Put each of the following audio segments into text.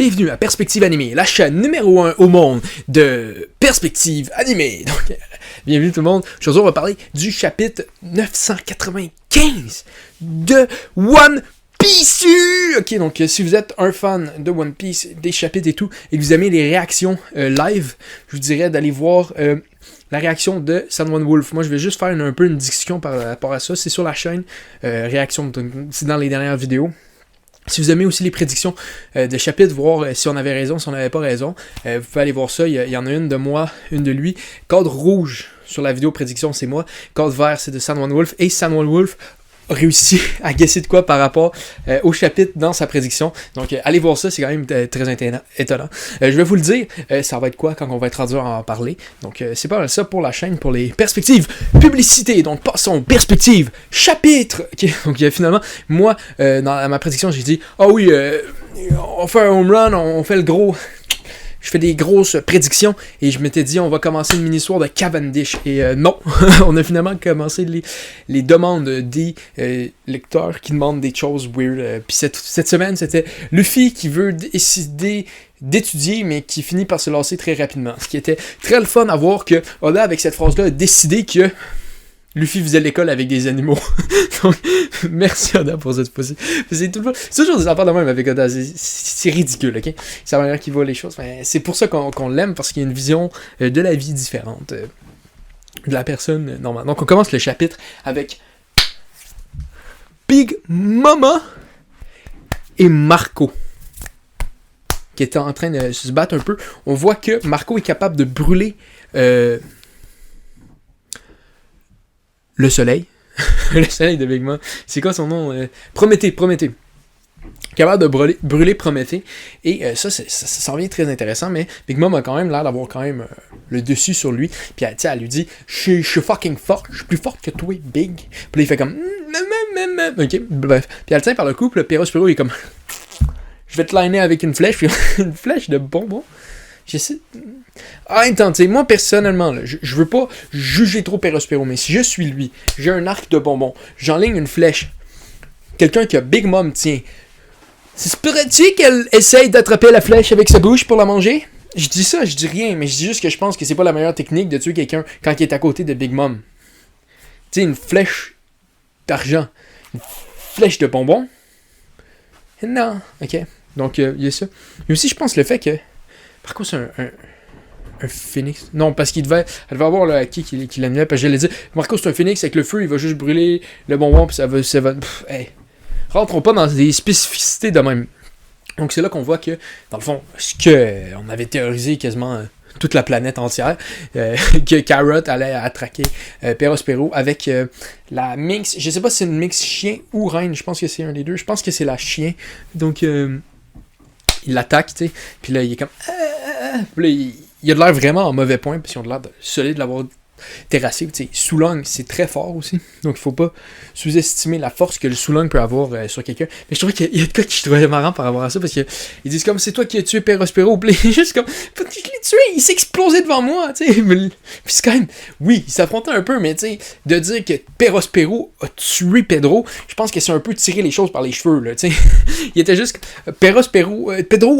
bienvenue à Perspective Animée, la chaîne numéro 1 au monde de Perspective Animée. Donc, bienvenue tout le monde. Aujourd'hui, on va parler du chapitre 995 de One Piece. Ok, donc si vous êtes un fan de One Piece, des chapitres et tout, et que vous aimez les réactions live, je vous dirais d'aller voir la réaction de San One Wolf. Moi, je vais juste faire un peu une discussion par rapport à ça. C'est sur la chaîne, réaction, c'est dans les dernières vidéos. Si vous aimez aussi les prédictions de chapitres, voir si on avait raison, si on n'avait pas raison, vous pouvez aller voir ça. Il y en a une de moi, une de lui. Cadre rouge sur la vidéo prédiction, c'est moi. Cadre vert, c'est de San One Wolf. Et San One Wolf a réussi à guesser de quoi par rapport au chapitre dans sa prédiction. Donc, allez voir ça, c'est quand même très étonnant. Je vais vous le dire, ça va être quoi quand on va être rendu à en parler. Donc, c'est pas mal ça pour la chaîne, pour les perspectives publicité. Donc, passons perspective chapitre. Okay. Donc, finalement, moi, dans ma prédiction, j'ai dit, ah oui, on fait un home run, on fait le gros... Je fais des grosses prédictions et je m'étais dit on va commencer une mini-histoire de Cavendish. Et non, on a finalement commencé les demandes des lecteurs qui demandent des choses weird. Puis cette semaine, c'était Luffy qui veut décider d'étudier, mais qui finit par se lasser très rapidement. Ce qui était très le fun à voir que Oda, avec cette phrase-là, a décidé que Luffy faisait l'école avec des animaux. Donc, merci Oda pour cette fois-ci. C'est toujours des affaires de même avec Oda. C'est ridicule, ok? C'est la manière qu'il voit les choses. Mais c'est pour ça qu'on l'aime, parce qu'il y a une vision de la vie différente de la personne normale. Donc, on commence le chapitre avec Big Mama et Marco, qui étaient en train de se battre un peu. On voit que Marco est capable de brûler... le soleil. Le soleil de Big Mom. C'est quoi son nom? Prométhée. Capable de brûler Prométhée. Et ça s'en vient très intéressant, mais Big Mom a quand même l'air d'avoir quand même le dessus sur lui. Puis elle lui dit, je suis fucking forte, je suis plus forte que toi, Big. Puis là, il fait comme... Ok, bref. Puis elle tient par le cou, puis le Perospero, il est comme... Je vais te liner avec une flèche, puis une flèche de bonbons. J'essaie... moi personnellement, là, je veux pas juger trop Perospero, mais si je suis lui, j'ai un arc de bonbons, j'enligne une flèche, quelqu'un qui a Big Mom tient, c'est pourrait-tu qu'elle essaye d'attraper la flèche avec sa bouche pour la manger? Je dis ça, je dis rien, mais je dis juste que je pense que c'est pas la meilleure technique de tuer quelqu'un quand il est à côté de Big Mom. Tu sais, une flèche d'argent, une flèche de bonbons? Non, ok. Donc, il y a ça. Mais aussi, je pense le fait que par contre, c'est un phénix. Non, parce qu'il devait avoir le haki qui l'animait. Parce que j'allais dire, Marco, c'est un phénix avec le feu, il va juste brûler le bonbon, puis ça va. Hey. Rentrons pas dans des spécificités de même. Donc, c'est là qu'on voit que, dans le fond, ce qu'on avait théorisé quasiment toute la planète entière, que Carrot allait attraquer Perospero avec la Minx. Je sais pas si c'est une Minx chien ou reine, je pense que c'est un des deux. Je pense que c'est la chien. Donc, il l'attaque, tu sais. Puis là, il est comme... Puis là, il a de l'air vraiment en mauvais point, parce qu'ils ont de l'air solide de l'avoir terrassé. Tu sais, Sulong, c'est très fort aussi. Donc, il faut pas sous-estimer la force que le Sulong peut avoir sur quelqu'un. Mais je trouvais qu'il y a de quoi que je trouvais marrant par rapport à ça, parce qu'ils disent comme, c'est toi qui as tué Perospero. Puis il est juste comme, je l'ai tué, il s'est explosé devant moi, tu sais. Puis c'est quand même... Oui, il s'affrontait un peu, mais tu sais, de dire que Perospero a tué Pedro, je pense que c'est un peu tirer les choses par les cheveux, là, tu sais. Il était juste... Pedro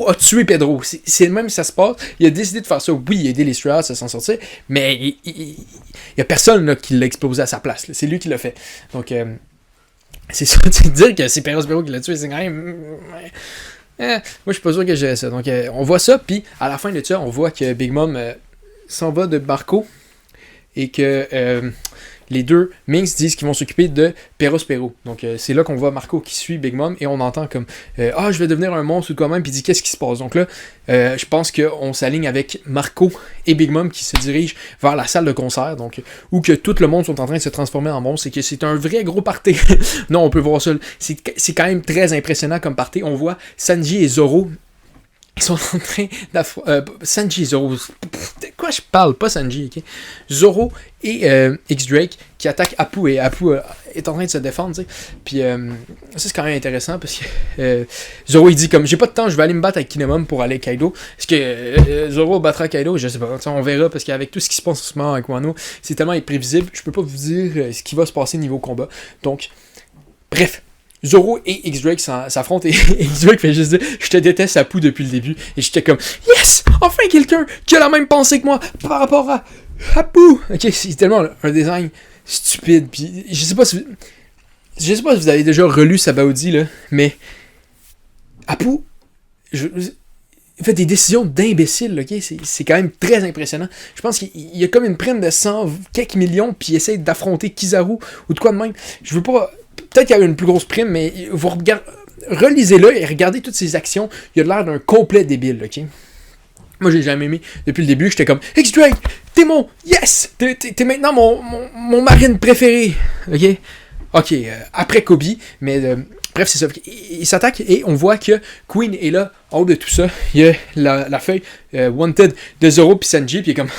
a tué Pedro. C'est même ça se passe. Il a décidé de faire ça. Oui, il a aidé les Straws à s'en sortir, mais il y a personne là, qui l'a explosé à sa place. Là. C'est lui qui l'a fait. Donc, c'est ça, de dire que c'est Perospero qui l'a tué, c'est quand même... moi, je suis pas sûr que j'ai ça. Donc, on voit ça, puis à la fin de ça, on voit que Big Mom s'en va de Marco et que les deux Minx disent qu'ils vont s'occuper de Perospero. Donc, c'est là qu'on voit Marco qui suit Big Mom et on entend comme je vais devenir un monstre ou quoi même, puis il dit qu'est-ce qui se passe. Donc là, je pense qu'on s'aligne avec Marco et Big Mom qui se dirigent vers la salle de concert, donc où que tout le monde sont en train de se transformer en monstre et que c'est un vrai gros party. Non, on peut voir ça. C'est quand même très impressionnant comme party. On voit Sanji et Zoro. Ils sont en train Sanji et Zoro. De quoi je parle? Pas Sanji, ok? Zoro et X-Drake qui attaquent Apu et Apu est en train de se défendre, tu sais. Puis ça, c'est quand même intéressant parce que Zoro il dit comme j'ai pas de temps, je vais aller me battre avec Kinemon pour aller avec Kaido. Est-ce que Zoro battra Kaido? Je sais pas. On verra parce qu'avec tout ce qui se passe en ce moment avec Wano, c'est tellement imprévisible. Je peux pas vous dire ce qui va se passer niveau combat. Donc, bref. Zoro et X-Drake s'affrontent et X-Drake fait juste dire « Je te déteste Apu depuis le début. » Et j'étais comme « Yes! Enfin quelqu'un qui a la même pensée que moi par rapport à Apu! » Ok, c'est tellement un design stupide. Puis je sais pas si vous avez déjà relu Sabaody, là, mais Apu fait des décisions d'imbécile, ok? C'est quand même très impressionnant. Je pense qu'il y a comme une prime de 100 quelques millions, puis il essaie d'affronter Kizaru ou de quoi de même. Je veux pas... Peut-être qu'il y a une plus grosse prime, mais vous relisez-le et regardez toutes ses actions. Il a l'air d'un complet débile, ok? Moi, j'ai jamais aimé. Depuis le début, j'étais comme X-Drake, t'es mon... Yes! T'es maintenant mon marine préféré. Ok? Ok, après Kobe, mais... bref, c'est ça. Il s'attaque et on voit que Queen est là, en haut de tout ça. Il y a la feuille Wanted de Zoro puis Sanji, puis il est comme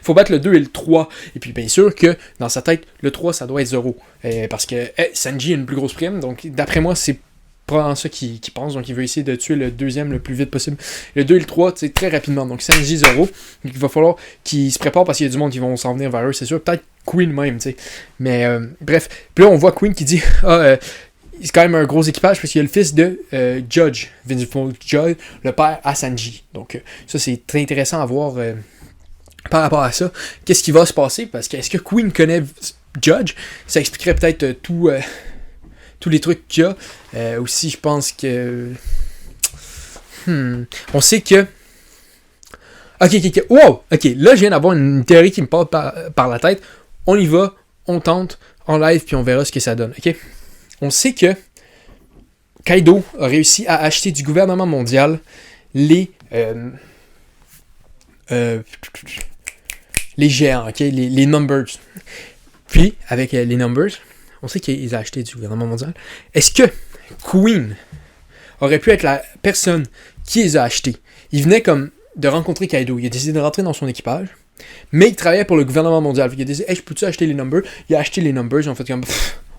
faut battre le 2 et le 3. Et puis bien sûr que dans sa tête, le 3 ça doit être Zoro. Parce que Sanji a une plus grosse prime, donc d'après moi, c'est probablement ça qu'il pense. Donc il veut essayer de tuer le deuxième le plus vite possible. Le 2 et le 3, c'est très rapidement. Donc Sanji, Zoro. Donc il va falloir qu'il se prépare parce qu'il y a du monde qui vont s'en venir vers eux, c'est sûr. Peut-être Queen même, tu sais. Mais bref. Puis là, on voit Queen qui dit c'est quand même un gros équipage parce qu'il y a le fils de Judge, Vince Judge, le père à Sanji. Donc ça, c'est très intéressant à voir par rapport à ça. Qu'est-ce qui va se passer? Parce que est-ce que Queen connaît Judge? Ça expliquerait peut-être tous les trucs qu'il y a. Aussi, je pense que... On sait que... Ok. Wow! Ok, là, je viens d'avoir une théorie qui me passe par la tête. On y va, on tente, en live, puis on verra ce que ça donne. Ok? On sait que Kaido a réussi à acheter du gouvernement mondial les géants, okay? les numbers. Puis, avec les numbers, on sait qu'ils ont acheté du gouvernement mondial. Est-ce que Queen aurait pu être la personne qui les a achetés? Il venait comme de rencontrer Kaido. Il a décidé de rentrer dans son équipage, mais il travaillait pour le gouvernement mondial. Il a dit « Hey, je peux-tu acheter les numbers? » Il a acheté les numbers. Ils ont fait comme...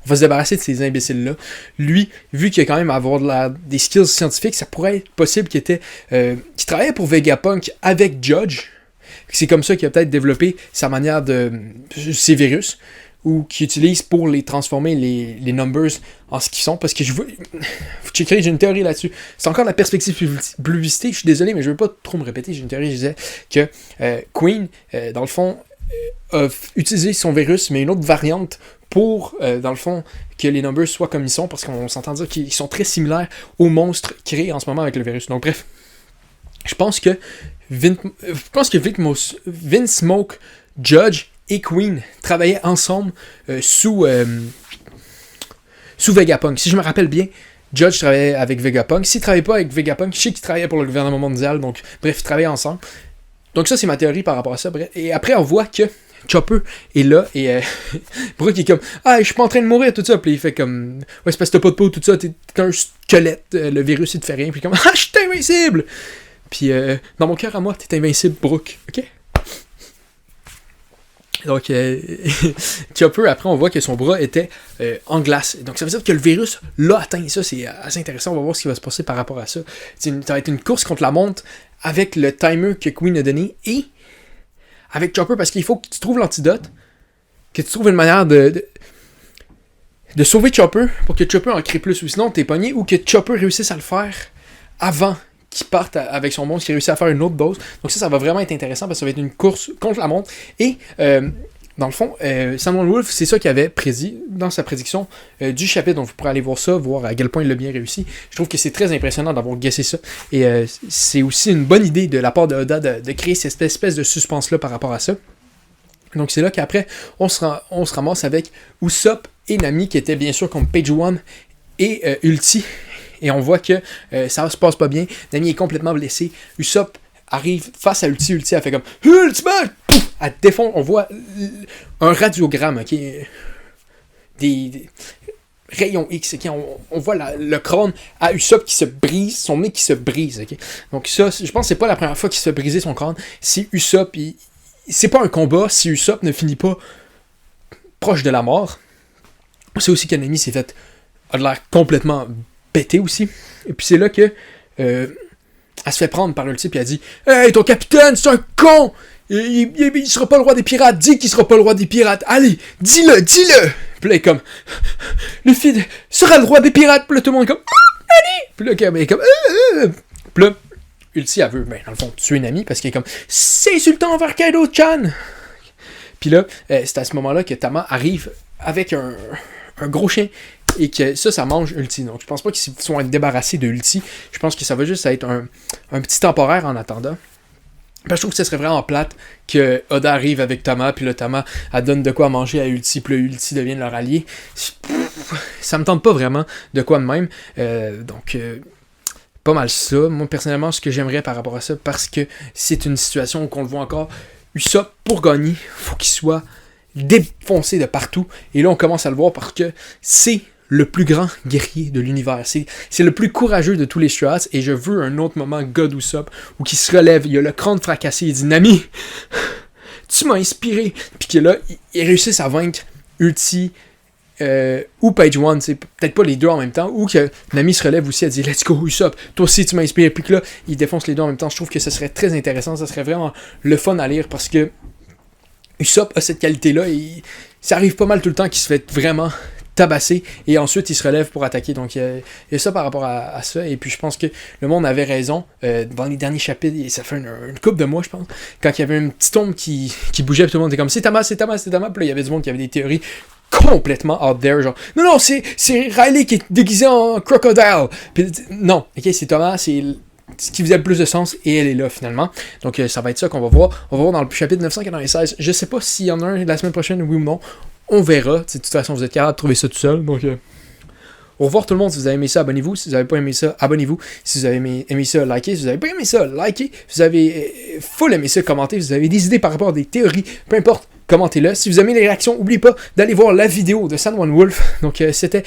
On va se débarrasser de ces imbéciles-là. Lui, vu qu'il a quand même avoir des skills scientifiques, ça pourrait être possible qu'il travaillait pour Vegapunk avec Judge. C'est comme ça qu'il a peut-être développé sa manière de... ces virus, ou qu'il utilise pour les transformer, les numbers, en ce qu'ils sont. Parce que j'ai une théorie là-dessus. C'est encore la perspective publicité. Je suis désolé, mais je ne veux pas trop me répéter. J'ai une théorie, je disais que Queen, dans le fond, a utilisé son virus, mais une autre variante pour, dans le fond, que les numbers soient comme ils sont, parce qu'on s'entend dire qu'ils sont très similaires aux monstres créés en ce moment avec le virus. Donc bref, je pense que Vince Smoke, Judge et Queen travaillaient ensemble sous Vegapunk. Si je me rappelle bien, Judge travaillait avec Vegapunk. S'il ne travaillait pas avec Vegapunk, je sais qu'il travaillait pour le gouvernement mondial. Donc bref, ils travaillaient ensemble. Donc ça, c'est ma théorie par rapport à ça. Bref. Et après, on voit que Chopper est là et Brook est comme je suis pas en train de mourir, tout ça. Puis il fait comme ouais, c'est parce que t'as pas de peau, tout ça, t'es un squelette, le virus il te fait rien. Puis comme je suis invincible. Puis dans mon cœur à moi, t'es invincible, Brook, ok? Donc Chopper, après on voit que son bras était en glace. Donc ça veut dire que le virus l'a atteint. Ça c'est assez intéressant, on va voir ce qui va se passer par rapport à ça. Ça va être une course contre la montre avec le timer que Queen a donné et avec Chopper, parce qu'il faut que tu trouves l'antidote, que tu trouves une manière de sauver Chopper pour que Chopper en crée plus, ou sinon t'es pogné, ou que Chopper réussisse à le faire avant qu'il parte avec son monstre, qu'il réussisse à faire une autre dose. Donc ça va vraiment être intéressant parce que ça va être une course contre la montre. Et dans le fond, Samuel Wolf, c'est ça qu'il avait prédit dans sa prédiction du chapitre. Donc vous pourrez aller voir ça, voir à quel point il l'a bien réussi. Je trouve que c'est très impressionnant d'avoir guessé ça. Et c'est aussi une bonne idée de la part de Oda de créer cette espèce de suspense-là par rapport à ça. Donc c'est là qu'après, on se ramasse avec Usopp et Nami, qui étaient bien sûr comme Page One et Ulti. Et on voit que ça se passe pas bien. Nami est complètement blessé. Usopp arrive face à Ulti. Ulti a fait comme Ultimate! Pouf! Elle défonce. On voit un radiogramme, ok? Des rayons X, ok? On voit le crâne à Usopp qui se brise, son nez qui se brise, ok? Donc ça, je pense que c'est pas la première fois qu'il se fait briser son crâne. Si Usopp, c'est pas un combat si Usopp ne finit pas proche de la mort. C'est aussi que Nami a l'air complètement pété aussi. Et puis c'est là que elle se fait prendre par Ulti, puis elle dit « Hey, ton capitaine, c'est un con! Il sera pas le roi des pirates, dis qu'il sera pas le roi des pirates, allez, dis-le! » Puis là, elle est comme « Luffy sera le roi des pirates! » Puis là, tout le monde est comme « Allez! » Puis là, elle est comme « Puis là, Ulti, elle veut, dans le fond, tuer une amie, parce qu'elle est comme « C'est insultant envers Kaido-chan! » Puis là, c'est à ce moment-là que Tama arrive avec un gros chien, et que ça mange Ulti. Donc, je pense pas qu'ils soient débarrassés de Ulti. Je pense que ça va juste être un petit temporaire en attendant. Parce que je trouve que ce serait vraiment plate que Oda arrive avec Tama, puis là, Tama, elle donne de quoi manger à Ulti, puis là, Ulti devient leur allié. Ça me tente pas vraiment de quoi de même. Donc, pas mal ça. Moi, personnellement, ce que j'aimerais par rapport à ça, parce que c'est une situation qu'on le voit encore, Usopp, pour gagner, faut qu'il soit défoncé de partout. Et là, on commence à le voir parce que c'est le plus grand guerrier de l'univers. C'est le plus courageux de tous les Straws. Et je veux un autre moment God Usopp où il se relève, il a le crâne fracassé, il dit « Nami, tu m'as inspiré. » Puis que là, il réussit à vaincre Ulti ou Page One, peut-être pas les deux en même temps, ou que Nami se relève aussi, elle dit « Let's go Usopp, toi aussi tu m'as inspiré. » Puis que là, il défonce les deux en même temps. Je trouve que ce serait très intéressant, ça serait vraiment le fun à lire parce que Usopp a cette qualité-là et ça arrive pas mal tout le temps qu'il se fait vraiment tabasser et ensuite il se relève pour attaquer. Donc il y a ça par rapport à ça. Et puis je pense que le monde avait raison dans les derniers chapitres, et ça fait une couple de mois je pense, quand il y avait une petite ombre qui bougeait, tout le monde était comme c'est Tama. Puis là il y avait du monde qui avait des théories complètement out there, genre non c'est Riley qui est déguisé en crocodile. Puis, non, ok, c'est Thomas, c'est ce qui faisait le plus de sens, et elle est là finalement. Donc ça va être ça qu'on va voir. On va voir dans le chapitre 996. Je sais pas s'il y en a un la semaine prochaine, oui ou non. On verra. De toute façon, vous êtes capable de trouver ça tout seul. Donc au revoir tout le monde. Si vous avez aimé ça, abonnez-vous. Si vous n'avez pas aimé ça, abonnez-vous. Si vous avez aimé ça, likez. Si vous n'avez pas aimé ça, likez. Si vous avez full aimé ça, commentez. Si vous avez des idées par rapport à des théories, peu importe, commentez-le. Si vous aimez les réactions, n'oubliez pas d'aller voir la vidéo de San One Wolf. Donc c'était